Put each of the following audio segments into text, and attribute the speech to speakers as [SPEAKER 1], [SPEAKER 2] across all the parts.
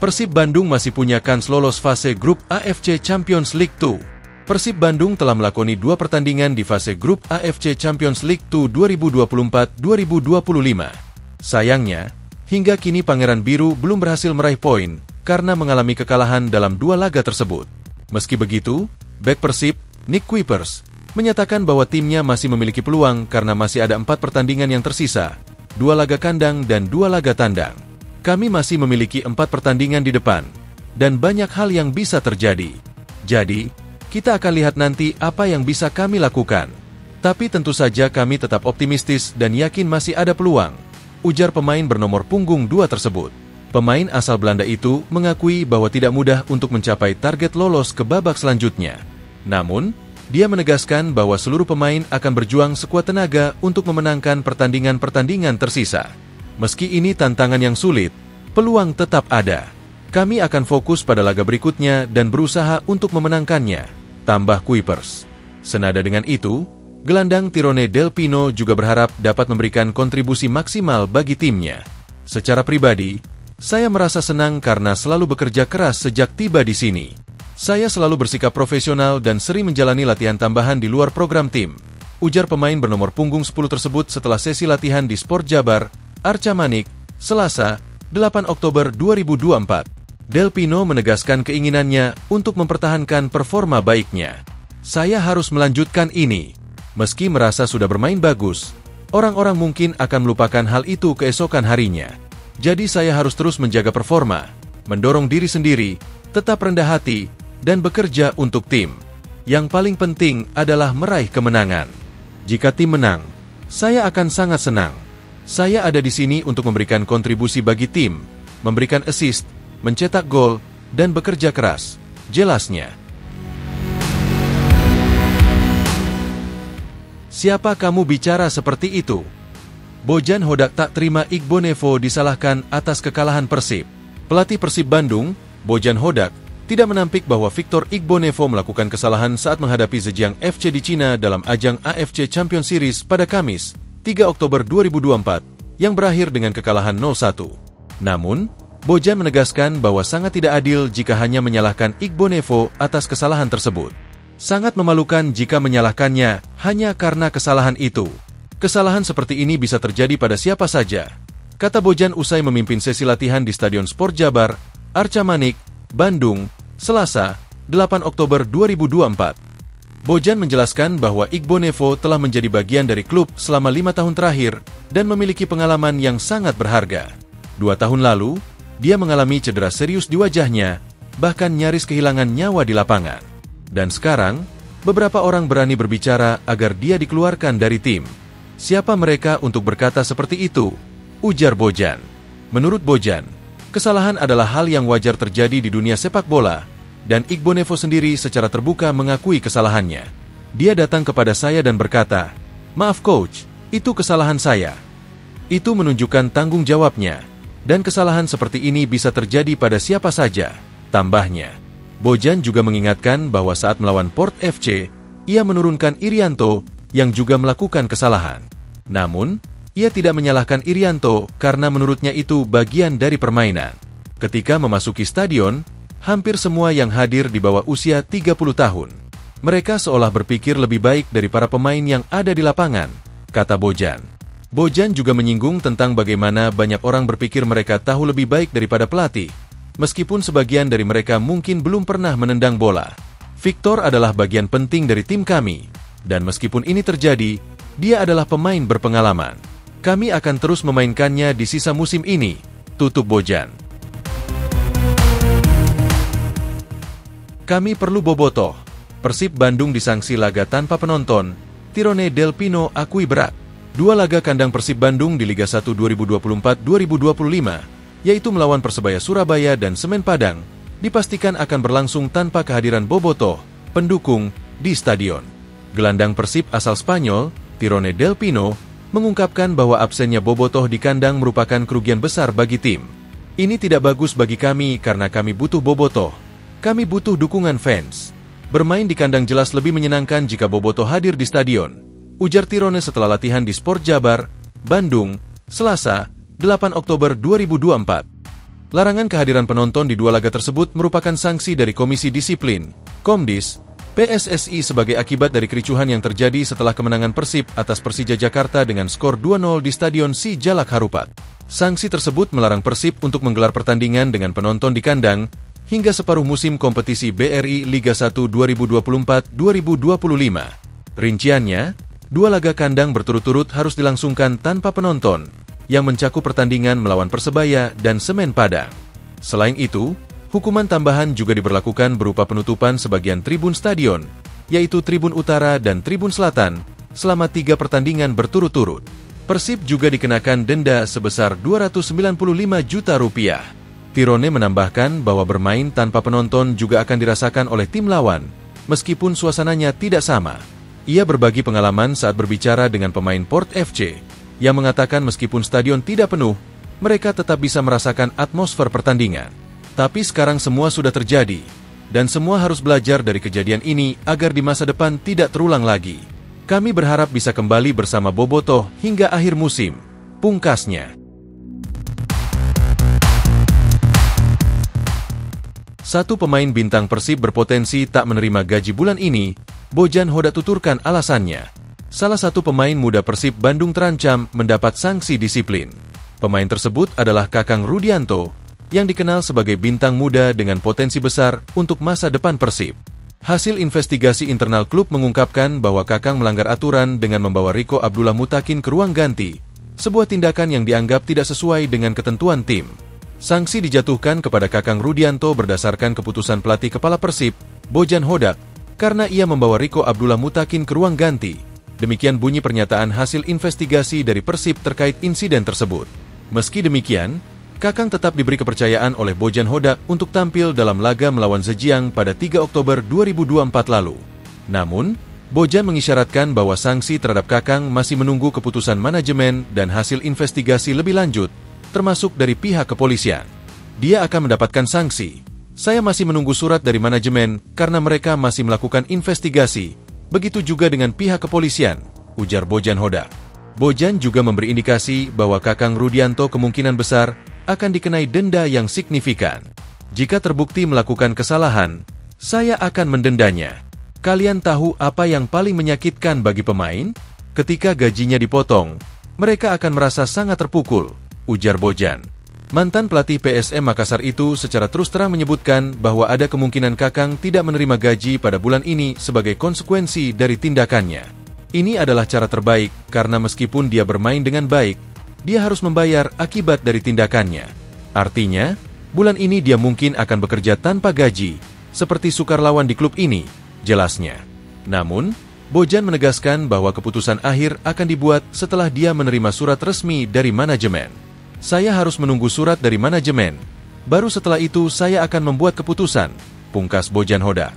[SPEAKER 1] Persib Bandung masih punya kans lolos fase grup AFC Champions League 2. Persib Bandung telah melakoni 2 pertandingan di fase grup AFC Champions League 2 2024-2025. Sayangnya, hingga kini Pangeran Biru belum berhasil meraih poin karena mengalami kekalahan dalam 2 laga tersebut. Meski begitu, bek Persib, Nick Kuipers, menyatakan bahwa timnya masih memiliki peluang karena masih ada 4 pertandingan yang tersisa, 2 laga kandang dan 2 laga tandang. Kami masih memiliki 4 pertandingan di depan, dan banyak hal yang bisa terjadi. Jadi, kita akan lihat nanti apa yang bisa kami lakukan. Tapi tentu saja kami tetap optimistis dan yakin masih ada peluang, ujar pemain bernomor punggung 2 tersebut. Pemain asal Belanda itu mengakui bahwa tidak mudah untuk mencapai target lolos ke babak selanjutnya. Namun, dia menegaskan bahwa seluruh pemain akan berjuang sekuat tenaga untuk memenangkan pertandingan-pertandingan tersisa. Meski ini tantangan yang sulit, peluang tetap ada. Kami akan fokus pada laga berikutnya dan berusaha untuk memenangkannya, tambah Kuipers. Senada dengan itu, gelandang Tirone Del Pino juga berharap dapat memberikan kontribusi maksimal bagi timnya. Secara pribadi, saya merasa senang karena selalu bekerja keras sejak tiba di sini. Saya selalu bersikap profesional dan sering menjalani latihan tambahan di luar program tim, ujar pemain bernomor punggung 10 tersebut setelah sesi latihan di Sport Jabar, Arca Manik, Selasa, 8 Oktober 2024. Del Pino menegaskan keinginannya untuk mempertahankan performa baiknya. Saya harus melanjutkan ini. Meski merasa sudah bermain bagus, orang-orang mungkin akan melupakan hal itu keesokan harinya. Jadi saya harus terus menjaga performa, mendorong diri sendiri, tetap rendah hati, dan bekerja untuk tim. Yang paling penting adalah meraih kemenangan. Jika tim menang, saya akan sangat senang. Saya ada di sini untuk memberikan kontribusi bagi tim, memberikan assist, mencetak gol, dan bekerja keras, jelasnya. Siapa kamu bicara seperti itu? Bojan Hodak tak terima Igbonevo disalahkan atas kekalahan Persib. Pelatih Persib Bandung, Bojan Hodak, tidak menampik bahwa Victor Igbonevo melakukan kesalahan saat menghadapi Zhejiang FC di Cina dalam ajang AFC Champions Series pada Kamis, 3 Oktober 2024, yang berakhir dengan kekalahan 0-1. Namun, Bojan menegaskan bahwa sangat tidak adil jika hanya menyalahkan Igbonevo atas kesalahan tersebut. Sangat memalukan jika menyalahkannya hanya karena kesalahan itu. Kesalahan seperti ini bisa terjadi pada siapa saja, kata Bojan usai memimpin sesi latihan di Stadion Sport Jabar, Arca Manik, Bandung, Selasa, 8 Oktober 2024. Bojan menjelaskan bahwa Igbonevo telah menjadi bagian dari klub selama 5 tahun terakhir dan memiliki pengalaman yang sangat berharga. 2 tahun lalu, dia mengalami cedera serius di wajahnya, bahkan nyaris kehilangan nyawa di lapangan. Dan sekarang, beberapa orang berani berbicara agar dia dikeluarkan dari tim. Siapa mereka untuk berkata seperti itu? Ujar Bojan. Menurut Bojan, kesalahan adalah hal yang wajar terjadi di dunia sepak bola, dan Igbonevo sendiri secara terbuka mengakui kesalahannya. Dia datang kepada saya dan berkata, "Maaf coach, itu kesalahan saya." Itu menunjukkan tanggung jawabnya, dan kesalahan seperti ini bisa terjadi pada siapa saja, tambahnya. Bojan juga mengingatkan bahwa saat melawan Port FC, ia menurunkan Irianto yang juga melakukan kesalahan. Namun, ia tidak menyalahkan Irianto karena menurutnya itu bagian dari permainan. Ketika memasuki stadion, hampir semua yang hadir di bawah usia 30 tahun. Mereka seolah berpikir lebih baik dari para pemain yang ada di lapangan, kata Bojan. Bojan juga menyinggung tentang bagaimana banyak orang berpikir mereka tahu lebih baik daripada pelatih, meskipun sebagian dari mereka mungkin belum pernah menendang bola. Victor adalah bagian penting dari tim kami, dan meskipun ini terjadi, dia adalah pemain berpengalaman. Kami akan terus memainkannya di sisa musim ini, tutup Bojan. Kami perlu bobotoh. Persib Bandung disanksi laga tanpa penonton. Tirone Del Pino akui berat. 2 laga kandang Persib Bandung di Liga 1 2024-2025, yaitu melawan Persebaya Surabaya dan Semen Padang, dipastikan akan berlangsung tanpa kehadiran bobotoh, pendukung, di stadion. Gelandang Persib asal Spanyol, Tirone Del Pino, mengungkapkan bahwa absennya bobotoh di kandang merupakan kerugian besar bagi tim. Ini tidak bagus bagi kami karena kami butuh bobotoh. Kami butuh dukungan fans. Bermain di kandang jelas lebih menyenangkan jika bobotoh hadir di stadion, ujar Tirone setelah latihan di Sport Jabar, Bandung, Selasa, 8 Oktober 2024. Larangan kehadiran penonton di dua laga tersebut merupakan sanksi dari Komisi Disiplin, Komdis, PSSI sebagai akibat dari kericuhan yang terjadi setelah kemenangan Persib atas Persija Jakarta dengan skor 2-0 di Stadion Sijalak Harupat. Sanksi tersebut melarang Persib untuk menggelar pertandingan dengan penonton di kandang hingga separuh musim kompetisi BRI Liga 1 2024-2025. Rinciannya, dua laga kandang berturut-turut harus dilangsungkan tanpa penonton, yang mencakup pertandingan melawan Persebaya dan Semen Padang. Selain itu, hukuman tambahan juga diberlakukan berupa penutupan sebagian tribun stadion, yaitu Tribun Utara dan Tribun Selatan, selama 3 pertandingan berturut-turut. Persib juga dikenakan denda sebesar Rp295 juta. Tirone menambahkan bahwa bermain tanpa penonton juga akan dirasakan oleh tim lawan, meskipun suasananya tidak sama. Ia berbagi pengalaman saat berbicara dengan pemain Port FC, yang mengatakan meskipun stadion tidak penuh, mereka tetap bisa merasakan atmosfer pertandingan. Tapi sekarang semua sudah terjadi, dan semua harus belajar dari kejadian ini agar di masa depan tidak terulang lagi. Kami berharap bisa kembali bersama Bobotoh hingga akhir musim, pungkasnya. Satu pemain bintang Persib berpotensi tak menerima gaji bulan ini, Bojan Hodak tuturkan alasannya. Salah satu pemain muda Persib Bandung terancam mendapat sanksi disiplin. Pemain tersebut adalah Kakang Rudianto, yang dikenal sebagai bintang muda dengan potensi besar untuk masa depan Persib. Hasil investigasi internal klub mengungkapkan bahwa Kakang melanggar aturan dengan membawa Riko Abdullah Mutakin ke ruang ganti, sebuah tindakan yang dianggap tidak sesuai dengan ketentuan tim. Sanksi dijatuhkan kepada Kakang Rudianto berdasarkan keputusan pelatih kepala Persib, Bojan Hodak, karena ia membawa Riko Abdullah Mutakin ke ruang ganti. Demikian bunyi pernyataan hasil investigasi dari Persib terkait insiden tersebut. Meski demikian, Kakang tetap diberi kepercayaan oleh Bojan Hodak untuk tampil dalam laga melawan Zhejiang pada 3 Oktober 2024 lalu. Namun, Bojan mengisyaratkan bahwa sanksi terhadap Kakang masih menunggu keputusan manajemen dan hasil investigasi lebih lanjut, termasuk dari pihak kepolisian. Dia akan mendapatkan sanksi. Saya masih menunggu surat dari manajemen karena mereka masih melakukan investigasi. Begitu juga dengan pihak kepolisian, ujar Bojan Hodak. Bojan juga memberi indikasi bahwa Kakang Rudianto kemungkinan besar akan dikenai denda yang signifikan. Jika terbukti melakukan kesalahan, saya akan mendendanya. Kalian tahu apa yang paling menyakitkan bagi pemain? Ketika gajinya dipotong, mereka akan merasa sangat terpukul, ujar Bojan. Mantan pelatih PSM Makassar itu secara terus terang menyebutkan bahwa ada kemungkinan Kakang tidak menerima gaji pada bulan ini sebagai konsekuensi dari tindakannya. Ini adalah cara terbaik karena meskipun dia bermain dengan baik, dia harus membayar akibat dari tindakannya. Artinya, bulan ini dia mungkin akan bekerja tanpa gaji, seperti sukarelawan di klub ini, jelasnya. Namun, Bojan menegaskan bahwa keputusan akhir akan dibuat setelah dia menerima surat resmi dari manajemen. Saya harus menunggu surat dari manajemen. Baru setelah itu saya akan membuat keputusan, pungkas Bojan Hodak.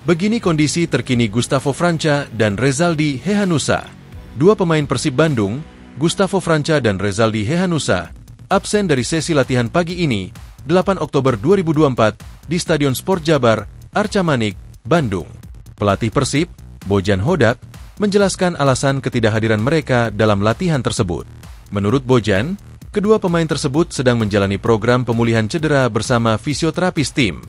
[SPEAKER 1] Begini kondisi terkini Gustavo Franca dan Rezaldi Hehanussa. Dua pemain Persib Bandung, Gustavo Franca dan Rezaldi Hehanussa, absen dari sesi latihan pagi ini, 8 Oktober 2024, di Stadion Sport Jabar, Arca Manik, Bandung. Pelatih Persib, Bojan Hodak, menjelaskan alasan ketidakhadiran mereka dalam latihan tersebut. Menurut Bojan, kedua pemain tersebut sedang menjalani program pemulihan cedera bersama fisioterapis tim.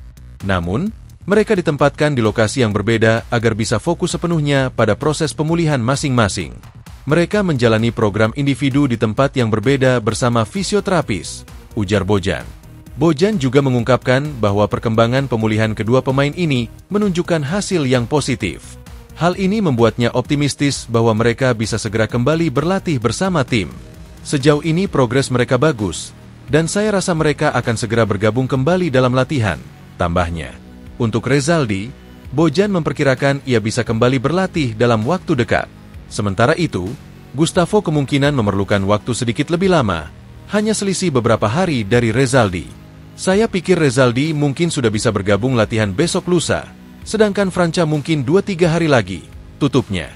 [SPEAKER 1] Namun, mereka ditempatkan di lokasi yang berbeda agar bisa fokus sepenuhnya pada proses pemulihan masing-masing. Mereka menjalani program individu di tempat yang berbeda bersama fisioterapis, ujar Bojan. Bojan juga mengungkapkan bahwa perkembangan pemulihan kedua pemain ini menunjukkan hasil yang positif. Hal ini membuatnya optimistis bahwa mereka bisa segera kembali berlatih bersama tim. Sejauh ini progres mereka bagus, dan saya rasa mereka akan segera bergabung kembali dalam latihan, tambahnya. Untuk Rezaldi, Bojan memperkirakan ia bisa kembali berlatih dalam waktu dekat. Sementara itu, Gustavo kemungkinan memerlukan waktu sedikit lebih lama, hanya selisih beberapa hari dari Rezaldi. Saya pikir Rezaldi mungkin sudah bisa bergabung latihan besok lusa, sedangkan Franca mungkin 2-3 hari lagi, tutupnya.